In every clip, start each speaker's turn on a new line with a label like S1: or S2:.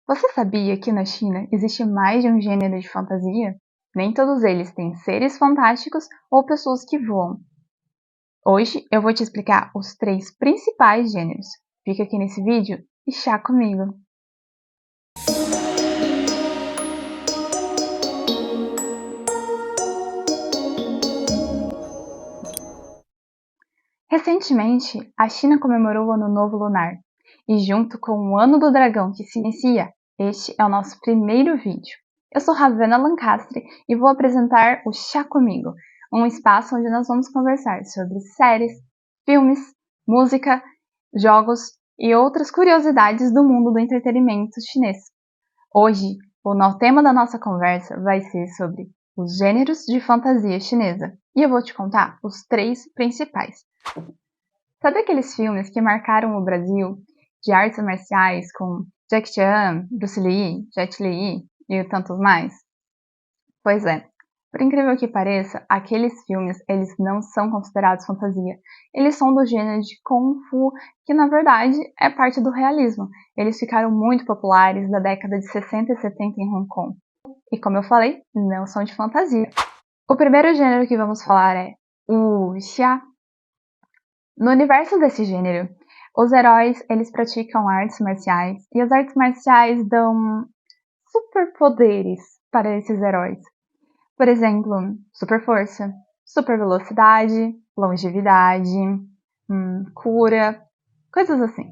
S1: Você sabia que na China existe mais de um gênero de fantasia? Nem todos eles têm seres fantásticos ou pessoas que voam. Hoje eu vou te explicar os 3 principais gêneros. Fica aqui nesse vídeo e chá comigo! Recentemente, a China comemorou o Ano Novo Lunar, e junto com o Ano do Dragão que se inicia, este é o nosso primeiro vídeo. Eu sou Ravena Lancastre e vou apresentar o Chá Comigo, um espaço onde nós vamos conversar sobre séries, filmes, música, jogos e outras curiosidades do mundo do entretenimento chinês. Hoje, o tema da nossa conversa vai ser sobre os gêneros de fantasia chinesa, e eu vou te contar os 3 principais. Sabe aqueles filmes que marcaram o Brasil de artes marciais com Jackie Chan, Bruce Lee, Jet Li e tantos mais? Pois é, por incrível que pareça, aqueles filmes eles não são considerados fantasia. Eles são do gênero de Kung Fu, que na verdade é parte do realismo. Eles ficaram muito populares na década de 60 e 70 em Hong Kong. E como eu falei, não são de fantasia. O primeiro gênero que vamos falar é o wuxia. No universo desse gênero, os heróis eles praticam artes marciais e as artes marciais dão superpoderes para esses heróis. Por exemplo, super força, super velocidade, longevidade, cura, coisas assim.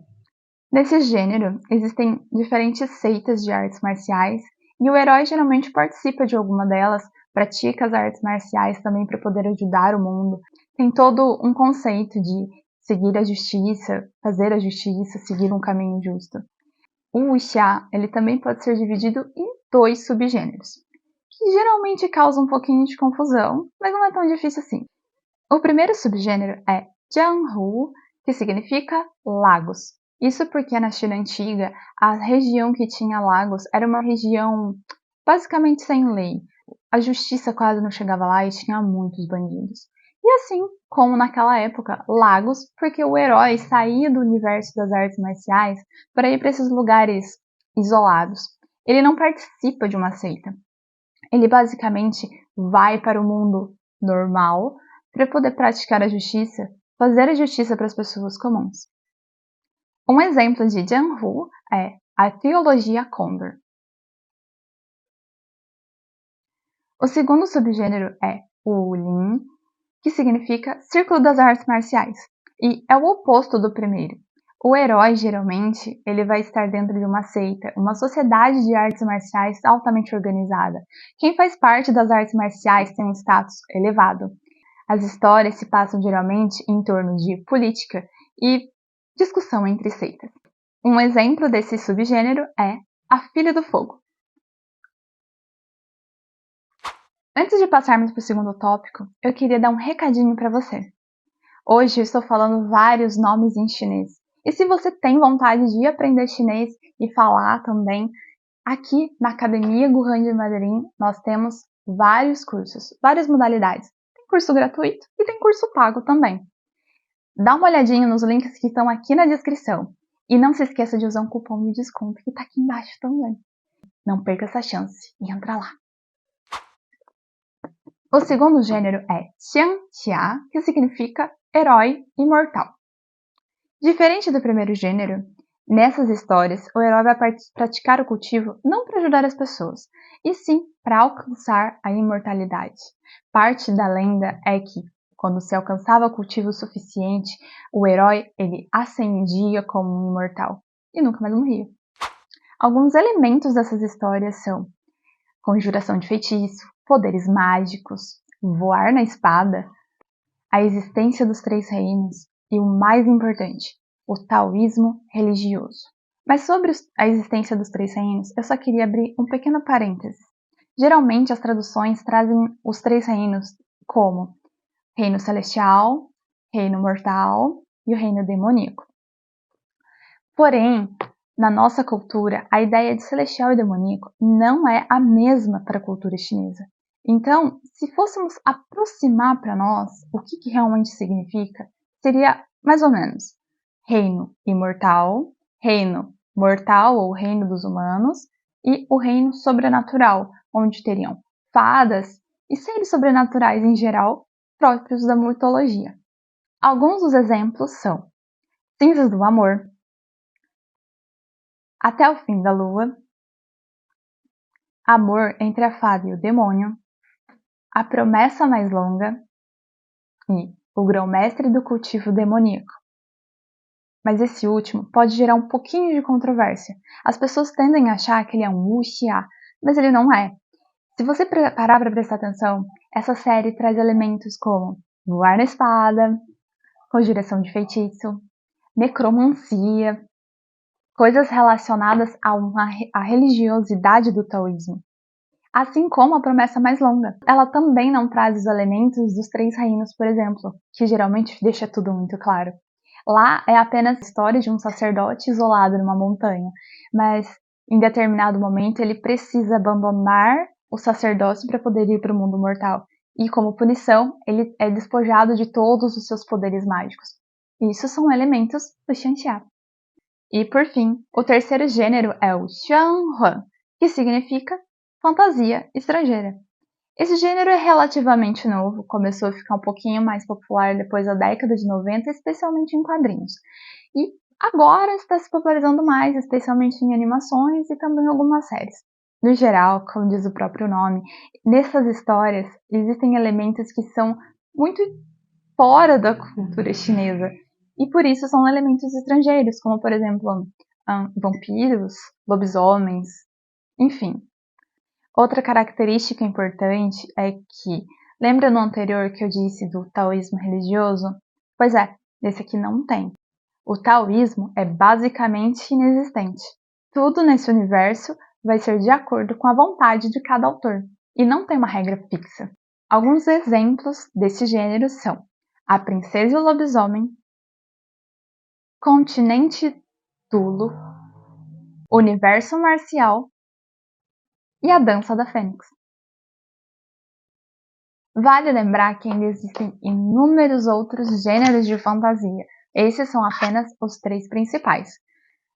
S1: Nesse gênero, existem diferentes seitas de artes marciais e o herói geralmente participa de alguma delas, pratica as artes marciais também para poder ajudar o mundo. Tem todo um conceito de seguir a justiça, fazer a justiça, seguir um caminho justo. O wuxia, ele também pode ser dividido em 2 subgêneros, que geralmente causam um pouquinho de confusão, mas não é tão difícil assim. O primeiro subgênero é Jianghu, que significa lagos. Isso porque na China antiga, a região que tinha lagos era uma região basicamente sem lei. A justiça quase não chegava lá e tinha muitos bandidos. E assim como naquela época, lagos, porque o herói saía do universo das artes marciais para ir para esses lugares isolados. Ele não participa de uma seita. Ele basicamente vai para o mundo normal para poder praticar a justiça, fazer a justiça para as pessoas comuns. Um exemplo de Jianghu é a Trilogia Condor. O segundo subgênero é o Wulin, que significa Círculo das Artes Marciais, e é o oposto do primeiro. O herói, geralmente, ele vai estar dentro de uma seita, uma sociedade de artes marciais altamente organizada. Quem faz parte das artes marciais tem um status elevado. As histórias se passam geralmente em torno de política e discussão entre seitas. Um exemplo desse subgênero é A Filha do Fogo. Antes de passarmos para o segundo tópico, eu queria dar um recadinho para você. Hoje eu estou falando vários nomes em chinês. E se você tem vontade de aprender chinês e falar também, aqui na Academia Guhan de Mandarim nós temos vários cursos, várias modalidades. Tem curso gratuito e tem curso pago também. Dá uma olhadinha nos links que estão aqui na descrição. E não se esqueça de usar um cupom de desconto que está aqui embaixo também. Não perca essa chance e entra lá. O segundo gênero é Xianxia, que significa herói imortal. Diferente do primeiro gênero, nessas histórias o herói vai praticar o cultivo não para ajudar as pessoas, e sim para alcançar a imortalidade. Parte da lenda é que, quando se alcançava cultivo suficiente, o herói ele ascendia como um imortal e nunca mais morria. Alguns elementos dessas histórias são conjuração de feitiço, poderes mágicos, voar na espada, a existência dos 3 reinos e o mais importante, o taoísmo religioso. Mas sobre a existência dos 3 reinos, eu só queria abrir um pequeno parêntese. Geralmente as traduções trazem os 3 reinos como reino celestial, reino mortal e o reino demoníaco. Porém, na nossa cultura, a ideia de celestial e demoníaco não é a mesma para a cultura chinesa. Então, se fôssemos aproximar para nós o que realmente significa, seria mais ou menos reino imortal, reino mortal ou reino dos humanos, e o reino sobrenatural, onde teriam fadas e seres sobrenaturais em geral próprios da mitologia. Alguns dos exemplos são Cinzas do Amor, Até o Fim da Lua, Amor entre a Fada e o Demônio, A Promessa Mais Longa e O Grão-Mestre do Cultivo Demoníaco. Mas esse último pode gerar um pouquinho de controvérsia. As pessoas tendem a achar que ele é um wuxia, mas ele não é. Se você parar para prestar atenção, essa série traz elementos como voar na espada, conjuração de feitiço, necromancia, coisas relacionadas à religiosidade do taoísmo. Assim como A Promessa Mais Longa. Ela também não traz os elementos dos 3 reinos, por exemplo, que geralmente deixa tudo muito claro. Lá é apenas a história de um sacerdote isolado numa montanha, mas em determinado momento ele precisa abandonar o sacerdócio para poder ir para o mundo mortal. E como punição, ele é despojado de todos os seus poderes mágicos. Isso são elementos do Xianxia. E por fim, o terceiro gênero é o Xuanhuan, que significa fantasia estrangeira. Esse gênero é relativamente novo, começou a ficar um pouquinho mais popular depois da década de 90, especialmente em quadrinhos. E agora está se popularizando mais, especialmente em animações e também em algumas séries. No geral, como diz o próprio nome, nessas histórias existem elementos que são muito fora da cultura chinesa. E por isso são elementos estrangeiros, como por exemplo, vampiros, lobisomens, enfim. Outra característica importante é que, lembra no anterior que eu disse do taoísmo religioso? Pois é, esse aqui não tem. O taoísmo é basicamente inexistente. Tudo nesse universo vai ser de acordo com a vontade de cada autor, e não tem uma regra fixa. Alguns exemplos desse gênero são A Princesa e o Lobisomem, Continente Tulo, Universo Marcial e A Dança da Fênix. Vale lembrar que ainda existem inúmeros outros gêneros de fantasia. Esses são apenas os 3 principais.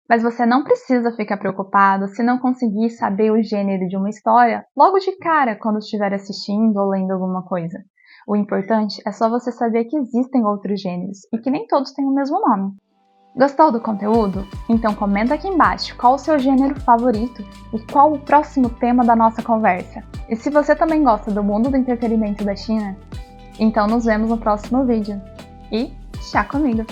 S1: Mas você não precisa ficar preocupado se não conseguir saber o gênero de uma história logo de cara quando estiver assistindo ou lendo alguma coisa. O importante é só você saber que existem outros gêneros e que nem todos têm o mesmo nome. Gostou do conteúdo? Então comenta aqui embaixo qual o seu gênero favorito e qual o próximo tema da nossa conversa. E se você também gosta do mundo do entretenimento da China, então nos vemos no próximo vídeo. E chá comigo!